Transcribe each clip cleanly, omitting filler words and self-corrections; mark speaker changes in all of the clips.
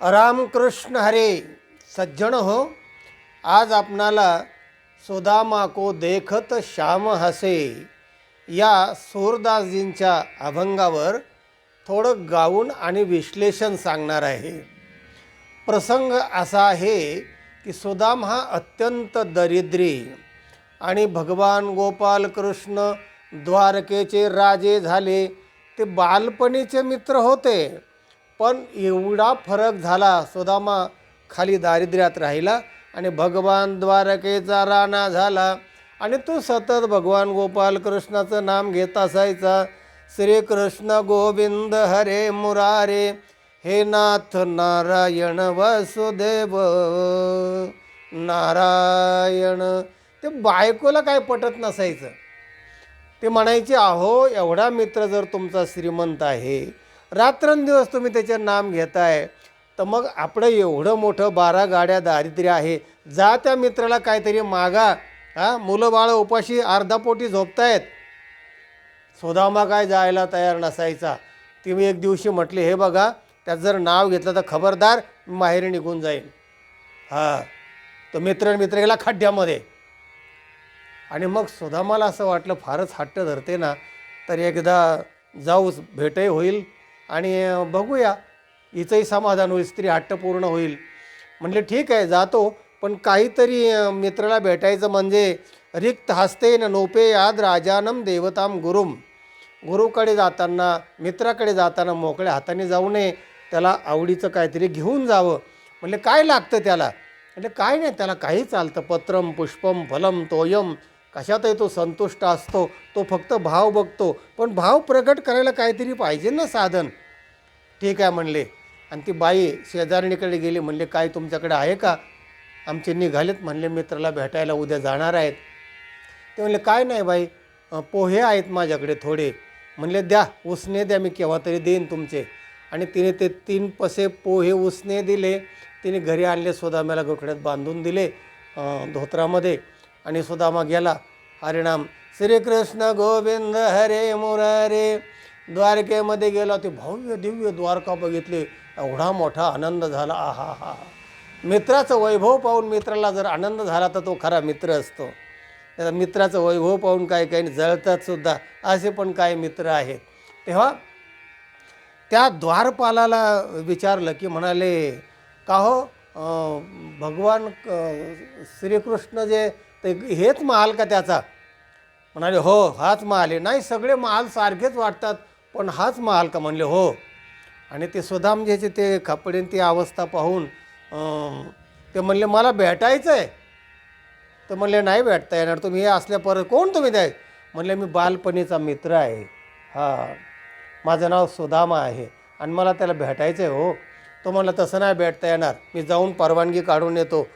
Speaker 1: रामकृष्ण हरे सज्जन हो. आज आपणाला सुदामा को देखत श्याम हसे या सूरदासजींच्या अभंगावर थोडं गाऊन आणि विश्लेषण सांगणार आहे. प्रसंग असा आहे की सुदाम हा अत्यंत दरिद्री आणि भगवान गोपाल कृष्ण द्वारकेचे राजे झाले. ते बालपणीचे मित्र होते, पण एवढा फरक झाला. सुदामा खाली दारिद्र्यात राहिला आणि भगवान द्वारकेचा राणा झाला. आणि तो सतत भगवान गोपाल कृष्णाचं नाम घेत असायचा. श्रीकृष्ण गोविंद हरे मुरारे, हे नाथ नारायण वसुदेव नारायण. ते बायकोला काय पटत नसायचं. ते म्हणायचे, अहो एवढा मित्र जर तुमचा श्रीमंत आहे, रात्रंदिवस तुम्ही त्याचे नाम घेताय, तर मग आपलं एवढं मोठं 12 गाड्या दारिद्र्य आहे, जा त्या मित्राला काहीतरी मागा. मुलं बाळं उपाशी अर्धापोटी झोपतायत. सुदामा काय जायला तयार नसायचा. ती एक दिवशी म्हटली, हे बघा त्यात जर नाव घेतलं तर खबरदार माहेरी निघून जाईल. तो मित्र गेला खड्ड्यामध्ये. आणि मग सुदामाला असं वाटलं, फारच हट्ट धरते ना, तर एकदा जाऊच, भेटही होईल आणि बघूया, हिचंही समाधान होईल, स्त्री हट्ट पूर्ण होईल. म्हणले ठीक आहे जातो, पण काहीतरी मित्राला भेटायचं म्हणजे रिक्त हस्ते न नोपे याद राजानम देवताम गुरुम. गुरुकडे जाताना, मित्राकडे जाताना मोकळ्या हाताने जाऊ नये, त्याला आवडीचं काहीतरी घेऊन जावं. म्हणले काय लागतं त्याला? म्हणजे काय नाही, त्याला काही चालतं. पत्रम पुष्पम फलम तोयम, कशातही तो संतुष्ट असतो. तो फक्त भाव बघतो, पण भाव प्रगट करायला काहीतरी पाहिजे ना साधन. ठीक आहे म्हणले. आणि ती बाई शेजारणीकडे गेली. म्हणले काय तुमच्याकडे आहे का? आमचे निघालेत म्हणले मित्राला भेटायला, उद्या जाणार आहेत. ते म्हणले काय नाही बाई, पोहे आहेत माझ्याकडे थोडे. म्हणले द्या, उसने द्या, मी केव्हा तरी देईन तुमचे. आणि तिने ते 3 पसे पोहे उसने दिले. तिने घरी आणले, सुदामाला गोठड्यात बांधून दिले धोत्रामध्ये. आणि सुदामा गेला. हरिनाम श्रीकृष्ण गोविंद हरे मुरारे. द्वारकेमध्ये गेला. ते भव्य दिव्य द्वारका बघितले. एवढा मोठा आनंद झाला. आहा हा. मित्राचं वैभव पाहून मित्राला जर आनंद झाला तर तो खरा मित्र असतो. त्याचा मित्राचं वैभव पाहून काही काही जळतात सुद्धा, असे पण काही मित्र आहेत. तेव्हा त्या द्वारपालाला विचारलं की म्हणाले, का हो भगवान श्रीकृष्ण जे ते हेच महाल का त्याचा? म्हणाले हो हाच महाल आहे. नाही सगळे महाल सारखेच वाटतात, पण हाच महाल का? म्हणले हो. आणि ते सुदामजीचे ते कपडे ती अवस्था पाहून ते म्हणले मला भेटायचं आहे. तर म्हणले नाही भेटता येणार, तुम्ही हे असल्या परत कोण तुम्ही द्याय? म्हणले मी बालपणीचा मित्र आहे, माझं नाव सुदामा आहे आणि मला त्याला भेटायचं आहे हो. तो म्हणला तसं नाही भेटता येणार, मी जाऊन परवानगी काढून येतो.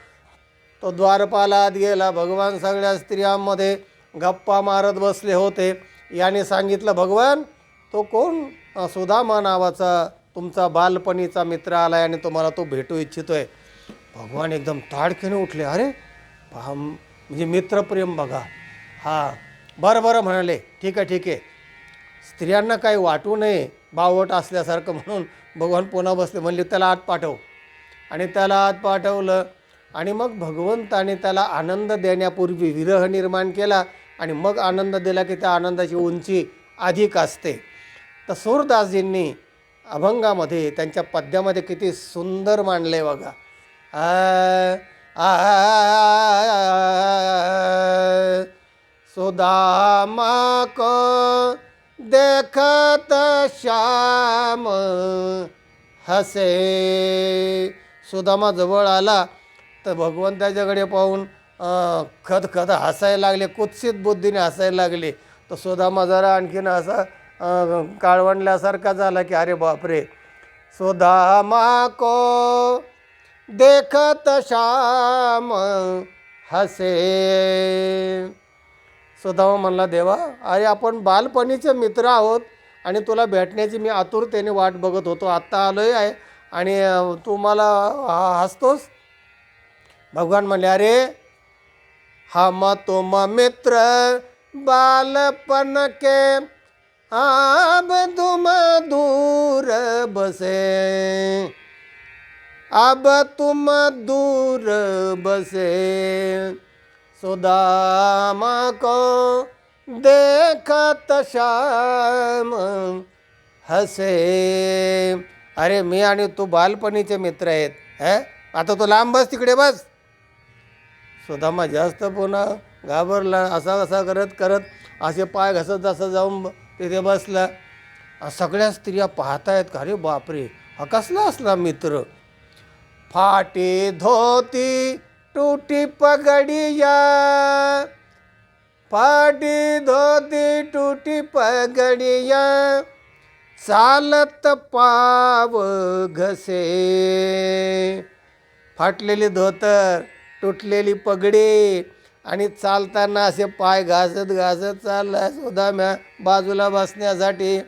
Speaker 1: तो द्वारपालात गेला. भगवान सगळ्या स्त्रियांमध्ये गप्पा मारत बसले होते. याने सांगितलं, भगवान तो कोण? सुदामा नावाचा तुमचा बालपणीचा मित्र आला आहे आणि तुम्हाला तो भेटू इच्छितो आहे. भगवान एकदम ताडकीने उठले. अरे पहा, म्हणजे मित्रप्रेम बघा. बरं बरं म्हणाले, ठीक आहे. स्त्रियांना काही वाटू नये बावट असल्यासारखं म्हणून भगवान पुन्हा बसले. म्हणले त्याला आत पाठव. आणि त्याला आत पाठवलं. आणि मग भगवंताने त्याला आनंद देण्यापूर्वी विरह निर्माण केला आणि मग आनंद दिला की त्या आनंदाची उंची अधिक असते. तर सूरदासजींनी अभंगामध्ये त्यांच्या पद्यामध्ये किती सुंदर मांडले बघा. सुदामा को देखत श्याम हसे. सुदामा जवळ आला तर भगवंताच्याकडे पाहून खदखद हसायला लागले, कुत्सित बुद्धीने हसायला लागले. तर सुदामा जरा आणखीन असा काळवंडल्यासारखा झाला की अरे बापरे. सुदामा को देखत श्याम हसे. सुदामा म्हणला, देवा अरे आपण बालपणीचे मित्र आहोत आणि तुला भेटण्याची मी आतुरतेने वाट बघत होतो. आत्ता आलोय आहे आणि तू मला हसतोस. भगवान म्हणले, अरे हम तुम मित्र बालपन के अब तुम दूर बसे. अब तुम दूर बसे, सुदामा को देखत श्याम हसे. अरे मी आणि तू बालपणीचे मित्र आहेत. आता तो लांब बस, तिकडे बस. सुदामा जास्त पुन्हा घाबरला. असा करत करत असे पाय घसत जसं जाऊन तिथे बसला. सगळ्या स्त्रिया पाहतायत का, अरे बापरे, हा कसला असला मित्र. फाटी धोती टूटी पगडिया, फाटी धोती टूटी पगडिया, चालत पाव घसे. फाटलेली धोतर, तुटलेली पगडी आणि चालताना असे पाय घासत घासत चालला सुदाम्या बाजूला बसण्यासाठी.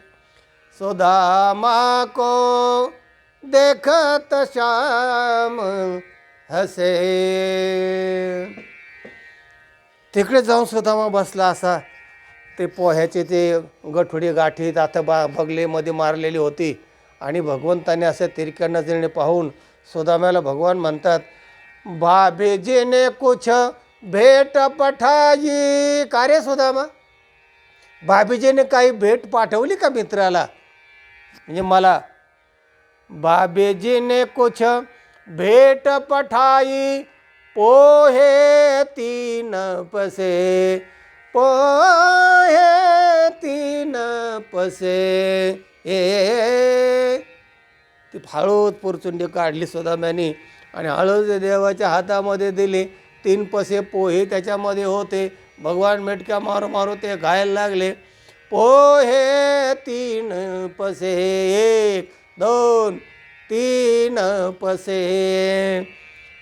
Speaker 1: सुदामा को देखत श्याम हसे. तिकडे जाऊन सुदामा बसला. असा ते पोह्याचे ते गठुडी गाठीत आता बगलेमध्ये मारलेली होती. आणि भगवंताने असं तिरक्या नजरेने पाहून सुदाम्याला भगवान म्हणतात, भाभीजीने कुछ भेट पठाई. का रे सुदामा, भाभीजीने काही भेट पाठवली का मित्राला, म्हणजे मला. भाभीजीने कुछ भेट पठाई, पोहे 3 पसे, पोहे 3 पसे. ती हळूच पुरचुंडी काढली सुदाम्याने आणि हळूच देवाच्या हातामध्ये दिली. 3 पसे पोहे त्याच्यामध्ये होते. भगवान मेटक्या मारू मारू ते गायला लागले. पोहे 3 पसे, 1 2 3 पसे,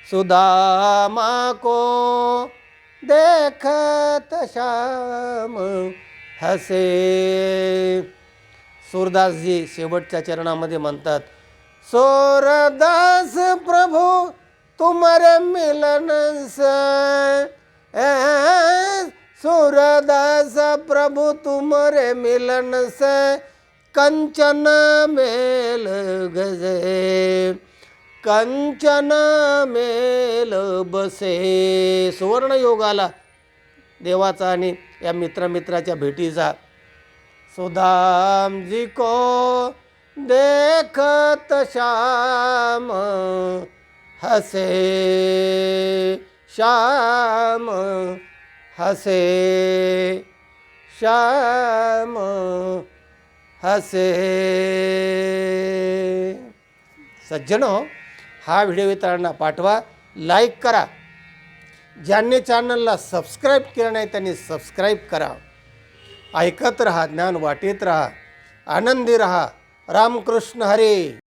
Speaker 1: सुदामा को देखत श्याम हसे. सूरदासजी शेवटच्या चरणामध्ये म्हणतात, सूरदास प्रभु तुम्हारे मिलन से, सूरदास प्रभु तुम्हारे मिलन से, कंचन मेल गजे, कंचन मेल बसे. सुवर्ण योग आला देवाचा आणि या मित्राच्या भेटीचा. सुदाम जी को देखत श्याम हसे, श्याम हसे, श्याम हसे. सज्जनो, हा व्हिडिओ इतरांना पाठवा, लाईक करा. ज्यांनी चॅनलला सबस्क्राईब केलं नाही त्यांनी सबस्क्राईब करा. ऐकत रहा, ज्ञान वाटीत रहा, आनंदी रहा. रामकृष्ण हरी.